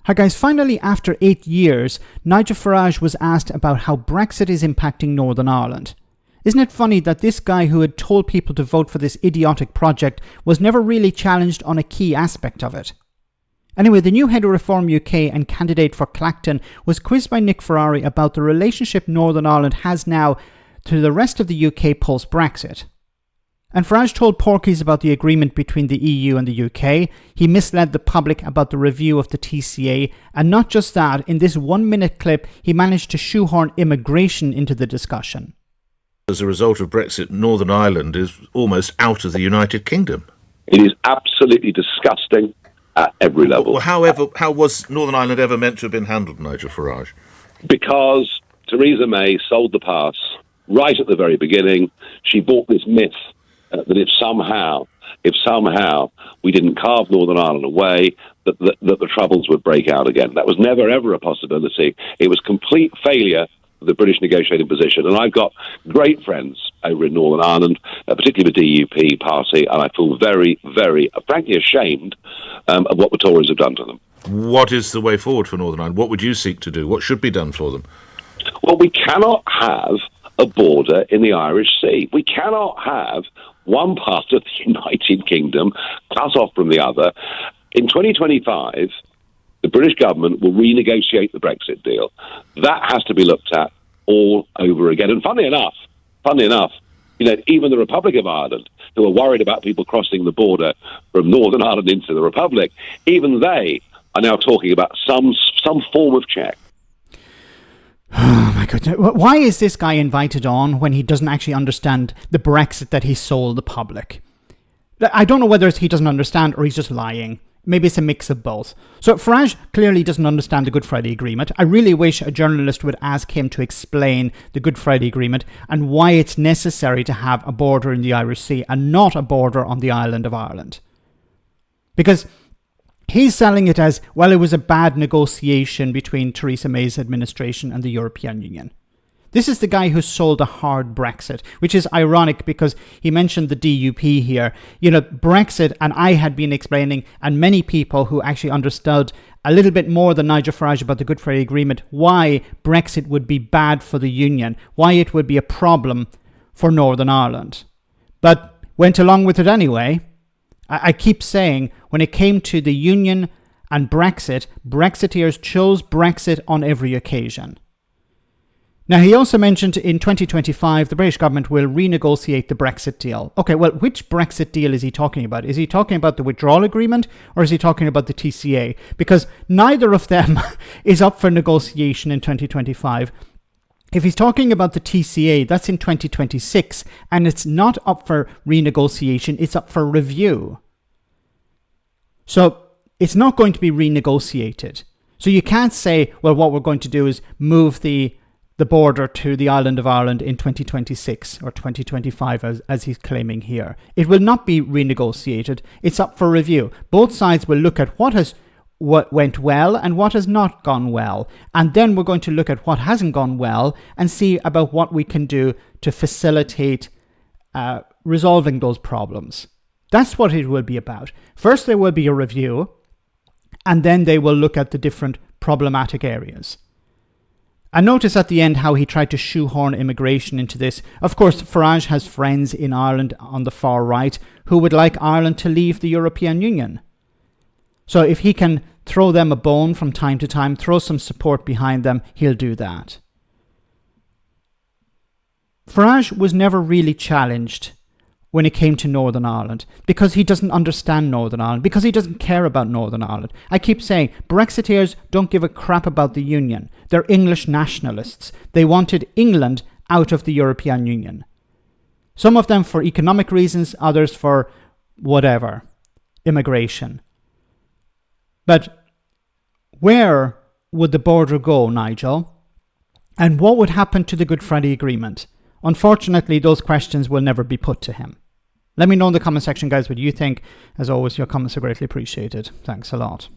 Hi guys, finally after 8 years, Nigel Farage was asked about how Brexit is impacting Northern Ireland. Isn't it funny that this guy who had told people to vote for this idiotic project was never really challenged on a key aspect of it? Anyway, the new head of Reform UK and candidate for Clacton was quizzed by Nick Ferrari about the relationship Northern Ireland has now to the rest of the UK post-Brexit. And Farage told Porkies about the agreement between the EU and the UK. He misled the public about the review of the TCA. And not just that, in this 1-minute clip, he managed to shoehorn immigration into the discussion. As a result of Brexit, Northern Ireland is almost out of the United Kingdom. It is absolutely disgusting at every level. Well, how was Northern Ireland ever meant to have been handled, Nigel Farage? Because Theresa May sold the pass right at the very beginning. She bought this myth that if somehow we didn't carve Northern Ireland away, that the troubles would break out again. That was never, ever a possibility. It was complete failure of the British negotiating position. And I've got great friends over in Northern Ireland, particularly the DUP party, and I feel very, very, frankly, ashamed of what the Tories have done to them. What is the way forward for Northern Ireland? What would you seek to do? What should be done for them? Well, we cannot have a border in the Irish Sea. We cannot have one part of the United Kingdom cut off from the other. In 2025, the British government will renegotiate the Brexit deal. That has to be looked at all over again. And funnily enough, even the Republic of Ireland, who are worried about people crossing the border from Northern Ireland into the Republic, even they are now talking about some form of check. Oh my goodness. Why is this guy invited on when he doesn't actually understand the Brexit that he sold the public? I don't know whether he doesn't understand or he's just lying. Maybe it's a mix of both. So Farage clearly doesn't understand the Good Friday Agreement. I really wish a journalist would ask him to explain the Good Friday Agreement and why it's necessary to have a border in the Irish Sea and not a border on the island of Ireland. Because he's selling it as, well, it was a bad negotiation between Theresa May's administration and the European Union. This is the guy who sold a hard Brexit, which is ironic because he mentioned the DUP here. Brexit, and I had been explaining, and many people who actually understood a little bit more than Nigel Farage about the Good Friday Agreement, why Brexit would be bad for the Union, why it would be a problem for Northern Ireland. But went along with it anyway. I keep saying, when it came to the Union and Brexit, Brexiteers chose Brexit on every occasion. Now, he also mentioned in 2025, the British government will renegotiate the Brexit deal. Okay, well, which Brexit deal is he talking about? Is he talking about the Withdrawal Agreement or is he talking about the TCA? Because neither of them is up for negotiation in 2025. If he's talking about the TCA, that's in 2026, and it's not up for renegotiation, it's up for review. So it's not going to be renegotiated. So you can't say, well, what we're going to do is move the border to the island of Ireland in 2026 or 2025, as he's claiming here. It will not be renegotiated. It's up for review. Both sides will look at what went well and what has not gone well. And then we're going to look at what hasn't gone well and see about what we can do to facilitate resolving those problems. That's what it will be about. First, there will be a review, and then they will look at the different problematic areas. And notice at the end how he tried to shoehorn immigration into this. Of course, Farage has friends in Ireland on the far right who would like Ireland to leave the European Union. So if he can throw them a bone from time to time, throw some support behind them, he'll do that. Farage was never really challenged when it came to Northern Ireland because he doesn't understand Northern Ireland, because he doesn't care about Northern Ireland. I keep saying Brexiteers don't give a crap about the Union. They're English nationalists. They wanted England out of the European Union. Some of them for economic reasons, others for whatever, immigration. But where would the border go, Nigel? And what would happen to the Good Friday Agreement? Unfortunately, those questions will never be put to him. Let me know in the comment section, guys, what you think. As always, your comments are greatly appreciated. Thanks a lot.